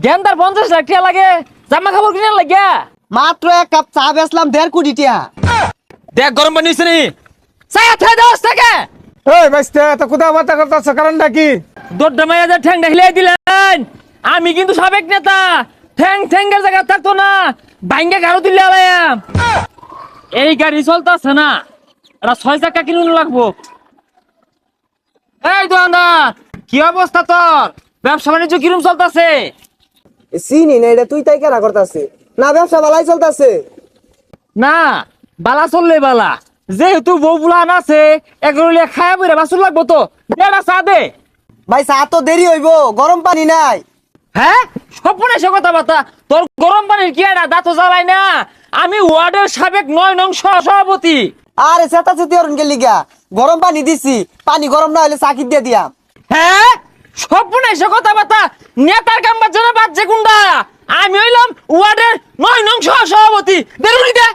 গেন্দার 50 লাখ টাকা লাগে জামা কাপড় কিনে লাগিয়া মাত্র এক কাপ চা বেচলাম 1.5 কোটি টাকা। দেখ গরম পানি হইছে নি চাই থাই দাও থেকে এই বাইস্তে এত কোথা বাতা করতেছ কারণটা কি? দොড্ডা মাইয়া ঠ্যাং ঢাইলে দিলেন। আমি কিন্তু সাবেক নেতা, ঠ্যাং ঠ্যাঙ্গের জায়গা থাকতো না, ভাঙ্গে গাড়ো দিলে আলাইয়াম। এই গাড়ি চলতেছে না, এটা 6 চাকা কিনুন লাগবো। এই দোকানদার, কি অবস্থা তোর? ব্যবসা বাণিজ্য কিরম চলতেছে? চিনি না, এটা তুই তাই কেনা করতেছে না? ব্যবসা ভালাই চলতেছে না বালা চললে বালা, যেহেতু বউ বুলান আছে এগুলো খায়া বইরা বাসুর লাগবো তো, দেড়া চা দে। ভাই। চা তো দেরি হইব, গরম পানি নাই। হ্যাঁ স্বপ্নে সে কথা বার্তা, তোর গরম পানির কি একটা দাঁত জ্বালাই না? আমি ওয়ার্ডের সাবেক 9 নং সভাপতি। আরে চেতা চেতি অরুণ গেলি গা, গরম পানি দিছি, পানি গরম না হলে চাকি দিয়ে দিয়াম। হ্যাঁ স্বপ্নে সে কথা বার্তা, নেতার কাম বাচ্চা না বাচ্চা কুন্ডা? আমি হইলাম ওয়ার্ডের 9 নং সভাপতি। বেরুনি দে।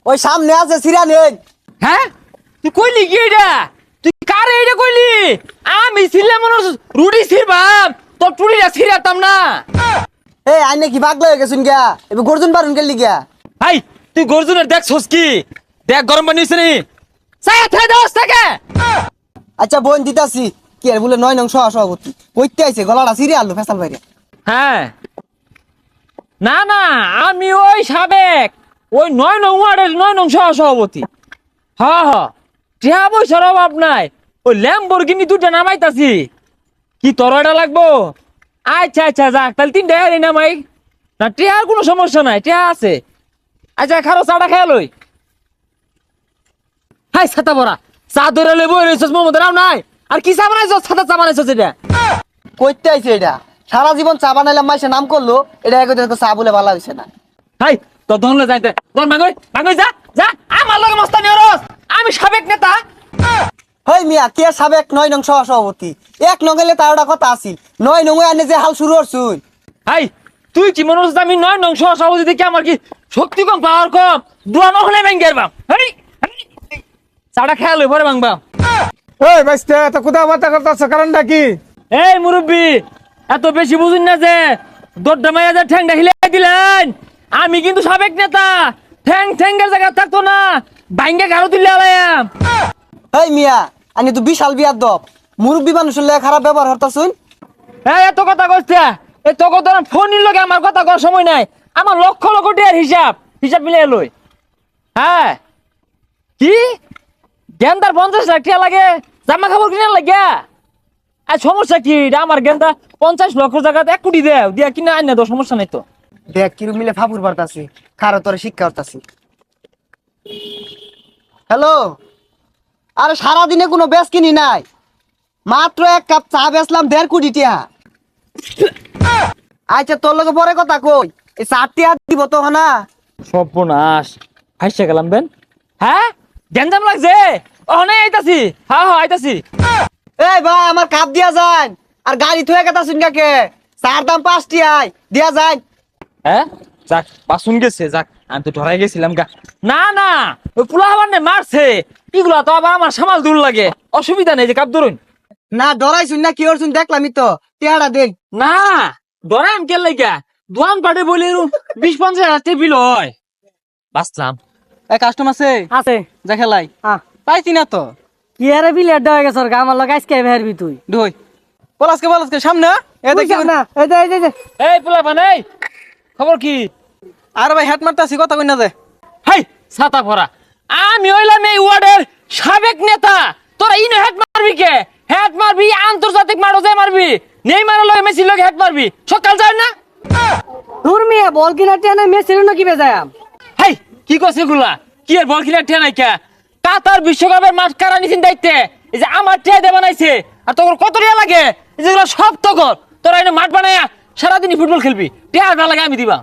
ওই সামনে আছে সিরা নেই। হ্যাঁ তুই কইলি কি এটা? তুই কারে এটা কইলি? আমি ছিলাম রুডি ছিড়বাম, তোর টুড়িটা ছিড়াতাম না। এই আইনে কি বাগলা হয়ে গেছুন গা, এবার গর্জন পারুন গেলি গা। ভাই তুই গর্জনের দেখছস কি? দেখ গরম পানি হইছে নি চাই থাই দাও থেকে। আচ্ছা বোন দিতাছি। কি আর বলে 9 নং সভাপতি কইতে আইছে, গলাটা সিরে আলু ফেসাল বাইরে। হ্যাঁ না না, আমি ওই সাবেক ওই 9 নং ওয়ার্ডের 9 নং সভাপতি। হ্যাঁ হ্যাঁ, টিয়া পয়সার অভাব নাই, ওই ল্যাম্বরগিনি দুটা নামাইতাছি। কি তোর এটা লাগবো? আচ্ছা আচ্ছা যাক, তাহলে 3টা গাড়ি নামাই না, টিয়ার কোনো সমস্যা নাই, টিয়া আছে। আচ্ছা খারো চাটা খেয়ে লই। হাই ছাতা বড়া, চা ধরে লই বই রইছস মোমদের রাও নাই। আর কি চা বানাইছস? ছাতা চা বানাইছস এটা? কইতে আইছে এটা সারা জীবন চা বানাইলাম, মাইসে নাম করলো, এটা একদিন চা বলে ভালো হইছে না। হাই তোর ধনলে যাইতে তোর মাগই মাগই যা যা, আমার লগে মস্তানি হরস। আমি সাবেক নেতা। হই মিয়া, কে সাবেক 9 নং সভাপতি? 1 নং এলে তার একটা কথা আছিল, 9 নং আনে যে হাল শুরু করছুন। হাই তুই কি মনে হচ্ছে আমি 9 নং সভাপতি দেখি আমার কি শক্তি কম, পাওয়ার কম? দুয়ানো হলে ভাঙ্গের বাম। হাই চাটা খেয়াল হই পরে ভাঙবাম। এই বাইস্তে এত কোথা বাতা করতেছ কারণটা কি? এই মুরব্বি, এত বেশি বুঝুন না যে দොড্ডা মাইয়া ঠ্যাং ঢাইলে দিলেন। আমি কিন্তু সাবেক নেতা, ঠ্যাং ঠ্যাঙ্গের জায়গা থাকতো না, ভাঙ্গে গাড়ো দিলে আলাইয়াম। হই মিয়া, আনি তো বিশাল বিয়ার দপ, মুরব্বী মানুষের লগে খারাপ ব্যবহার হরতাছুন। হ্যাঁ এত কথা কইছে, এই তো কথা ফোনের লগে আমার কথা করার সময় নাই। আমার লক্ষ লক্ষ টাকার হিসাব হিসাব মিলিয়ে লই। হ্যাঁ কি গেন্দার 50 লাখ টাকা লাগে জামা কাপড় কিনে লাগিয়া? আর সমস্যা কি? এটা আমার গেন্দা 50 লক্ষ জায়গাতে 1 কোটি দেও দিয়া কিনা আইনা তো সমস্যা নাই তো। দেখ কিরম মিলে ফাপুর পারতাছি, খারো তোরে শিক্ষা হরতাছি। হ্যালো, আরে সারাদিনে কোনো বেচ কিনি নাই, মাত্র এক কাপ চা বেচলাম 1.5 কোটি টাকা। আচ্ছা তোর লগে পরে কথা কই, এই 4 টাকা দিব তো না? সর্বনাশ, হাসছে গেলাম বেন। হ্যাঁ গেঞ্জাম লাগছে, ওখানে আইতাছি। হ্যাঁ হ্যাঁ আইতাছি। এই ভাই আমার কাপ দিয়া যান, আর গাড়ি থুয়ে গেতাছুন কাকে? চার দাম 5 টাকায় দিয়া যান। হ্যাঁ যাক বাসুন গেছে, যাক আমি তো ধরাই গেছিলাম গা। না না ওই পোলা আবার মারছে, এগুলা তো আবার আমার সামাল দূর লাগে, অসুবিধা নেই যে কাপ ধরুন। না ডরাইছুন না কি করছুন দেখলামই তো, টেহারা দেন। না ধরাই কে লাগা দোয়ান পাটে বলে 20-50 হাজার বিল হয়। বাঁচলাম। এই কাস্টমার আছে আছে দেখালাই পাইছি না তো। কি আরে বিলেট দেওয়া গেছে ওর আমার লগে আজকে বেরবি তুই ঢই পলাসকে সামনে এ দেখি না এই যে এই যে এই পোলা বানাই খবর কি? আর ভাই হেড মারতাছি কথা কই না যে। হাই ছাতা ভরা, আমি হইলাম এই ওয়ার্ডের সাবেক নেতা। তোরা ইনো হেড মারবি কে? হেড মারবি আন্তর্জাতিক মারো যে মারবি, নেই মারা লগে মেসি লগে হেড মারবি। সকাল যায় না? দূর মিয়া বল কিনা টেনে মেসির না কি বেজায়াম। হাই কি কইছে গুলা? কি এর বল খেলা ঠে নাই কে? কাতার বিশ্বকাপের মাঠ কারা নিছেন দায়িত্বে, এই যে আমার ঠে দে বানাইছে। আর তোর কত রিয়া লাগে? এই যেগুলো সব তো কর, তোরা এনে মাঠ বানায়া সারাদিনই ফুটবল খেলবি, টেহা না লাগে আমি দিবা।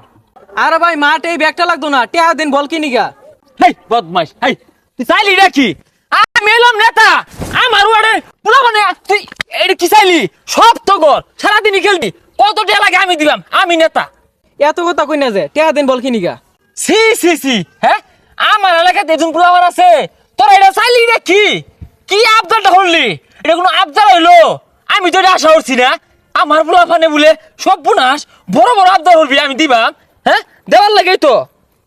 আরে ভাই মাঠ এই ব্যাগটা লাগতো না, টেহা দিন বল কিনি গা। হেই বদমাইশ, হেই তুই চাইলি নাকি? আমি এলাম নেতা, আমার ওয়ার্ডে পোলা মানে তুই এটা কি চাইলি? সব তো কর, সারাদিনই খেলবি, কত টেহা লাগে আমি দিলাম, আমি নেতা। এত কথা কই না যে, টেহা দিন বল কিনি গা। সি সি সি, হ্যাঁ আমার এলাকাতে একজন পোলাবার আছে, তোরা এটা চাইলি নাকি? কি আবদারটা করলি? এটা কোনো আবদার হইলো? আমি তো এটা আশা করছি না। আমার পোলা ফানে বলে সব বুনাস বড় বড় আবদার করবি আমি দিবাম হ্যাঁ দেওয়ার লাগেই তো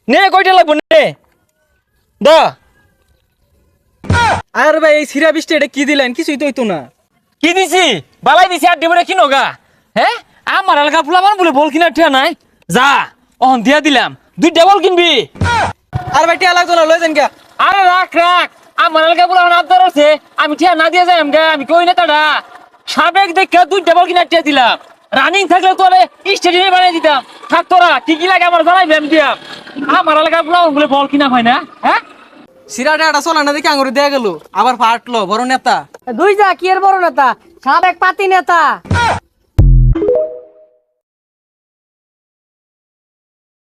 নে কয়টা লাগবো নে দা আর ভাই এই সিরা বৃষ্টি এটা কি দিলেন কিছুই তো হইতো না। কি দিছি বালাই দিছি আর ডিবরে কিনো গা হ্যাঁ আমার এলাকা পোলা ফান বলে বল কিনা ঠিয়া নাই যা অহন দিয়া দিলাম 2টা বল কিনবি আর ভাই টিয়া লাগতো না লই যান কে। আরে রাখ রাখ আমার এলাকা পোলা ফান আবদার আছে আমি ঠিয়া না দিয়ে যাই আমগা আমি কই না তাডা সাবেক দেখে 2টা বল কিনা ঠিয়া দিলাম রানিং থাকলে তোরে স্টেডিয়ামে বানিয়ে দিতাম থাক তোরা কি কি লাগে আমার জানাই ব্যায়াম দিয়া আমার এলাকা পোলা ফান বলে বল কিনা হয় না হ্যাঁ সিরাটা এটা চলে না দেখে আঙুরে দেয়া গেল আবার ফাটলো বড় নেতা। দুই যা কি এর বড় নেতা সাবেক পাতি নেতা